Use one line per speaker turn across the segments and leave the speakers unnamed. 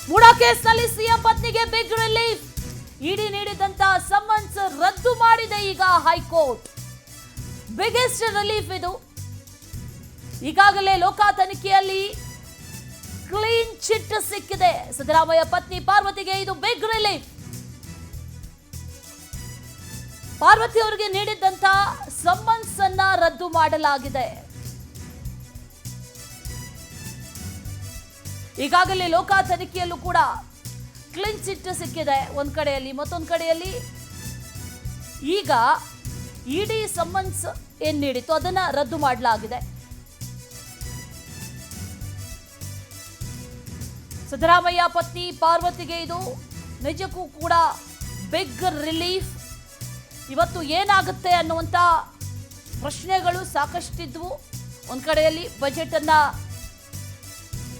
ಮೂಡಾ ಕೇಸ್ನಲ್ಲಿ ಸಿಎಂ ಪತ್ನಿಗೆ big relief. ಇಡಿ ನೀಡಿದಂತಹ ಸಮನ್ಸ್ ರದ್ದು ಮಾಡಿದೆ ಈಗ ಹೈಕೋರ್ಟ್. ಬಿಗ್ಗೆಸ್ಟ್ ರಿಲೀಫ್ ಇದು. ಈಗಾಗಲೇ ಲೋಕ ತನಿಖೆಯಲ್ಲಿ ಕ್ಲೀನ್ ಚಿಟ್ ಸಿಕ್ಕಿದೆ. ಸಿದ್ದರಾಮಯ್ಯ ಪತ್ನಿ ಪಾರ್ವತಿಗೆ ಇದು ಬಿಗ್ ರಿಲೀಫ್. ಪಾರ್ವತಿ ಅವರಿಗೆ ನೀಡಿದಂತಹ ಸಮನ್ಸ್ ಅನ್ನ ರದ್ದು ಮಾಡಲಾಗಿದೆ. ಈಗಾಗಲೇ ಲೋಕ ತನಿಖೆಯಲ್ಲೂ ಕೂಡ ಕ್ಲೀನ್ ಚಿಟ್ ಸಿಕ್ಕಿದೆ ಒಂದ್ ಕಡೆಯಲ್ಲಿ, ಮತ್ತೊಂದು ಕಡೆಯಲ್ಲಿ ಈಗ ಇಡಿ ಸಮನ್ಸ್ ಏನ್ ನೀಡಿತ್ತು ಅದನ್ನ ರದ್ದು ಮಾಡಲಾಗಿದೆ. ಸಿದ್ದರಾಮಯ್ಯ ಪತ್ನಿ ಪಾರ್ವತಿಗೆ ಇದು ನಿಜಕ್ಕೂ ಕೂಡ ಬಿಗ್ ರಿಲೀಫ್. ಇವತ್ತು ಏನಾಗುತ್ತೆ ಅನ್ನುವಂಥ ಪ್ರಶ್ನೆಗಳು ಸಾಕಷ್ಟಿದ್ವು. ಒಂದ್ ಕಡೆಯಲ್ಲಿ ಬಜೆಟ್ ಅನ್ನ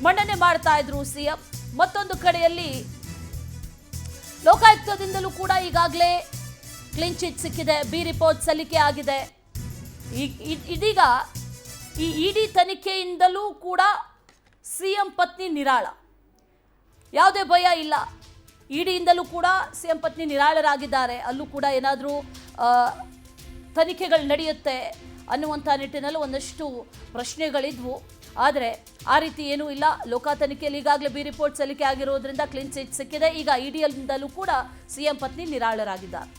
ಮಂಡನೆ ಮಾಡ್ತಾ ಇದ್ರು ಸಿಎಂ, ಮತ್ತೊಂದು ಕಡೆಯಲ್ಲಿ ಲೋಕಾಯುಕ್ತದಿಂದಲೂ ಕೂಡ ಈಗಾಗಲೇ ಕ್ಲೀನ್ ಚಿಟ್ ಸಿಕ್ಕಿದೆ, ಬಿ ರಿಪೋರ್ಟ್ ಸಲ್ಲಿಕೆ ಆಗಿದೆ. ಇದೀಗ ಈ ಇಡಿ ತನಿಖೆಯಿಂದಲೂ ಕೂಡ ಸಿಎಂ ಪತ್ನಿ ನಿರಾಳ, ಯಾವುದೇ ಭಯ ಇಲ್ಲ. ಇಡಿಯಿಂದಲೂ ಕೂಡ ಸಿಎಂ ಪತ್ನಿ ನಿರಾಳರಾಗಿದ್ದಾರೆ. ಅಲ್ಲೂ ಕೂಡ ಏನಾದರೂ ತನಿಖೆಗಳು ನಡೆಯುತ್ತೆ ಅನ್ನುವಂಥ ನಿಟ್ಟಿನಲ್ಲಿ ಒಂದಷ್ಟು ಪ್ರಶ್ನೆಗಳಿದ್ವು. ಆದರೆ ಆ ರೀತಿ ಏನೂ ಇಲ್ಲ. ಲೋಕ ತನಿಖೆಯಲ್ಲಿ ಈಗಾಗಲೇ ಬಿ ರಿಪೋರ್ಟ್ ಸಲ್ಲಿಕೆ ಆಗಿರೋದ್ರಿಂದ ಕ್ಲೀನ್ ಚಿಟ್ ಸಿಕ್ಕಿದೆ. ಈಗ ಇಡಿಯಿಂದಲೂ ಕೂಡ ಸಿಎಂ ಪತ್ನಿ ನಿರಾಳರಾಗಿದ್ದಾರೆ.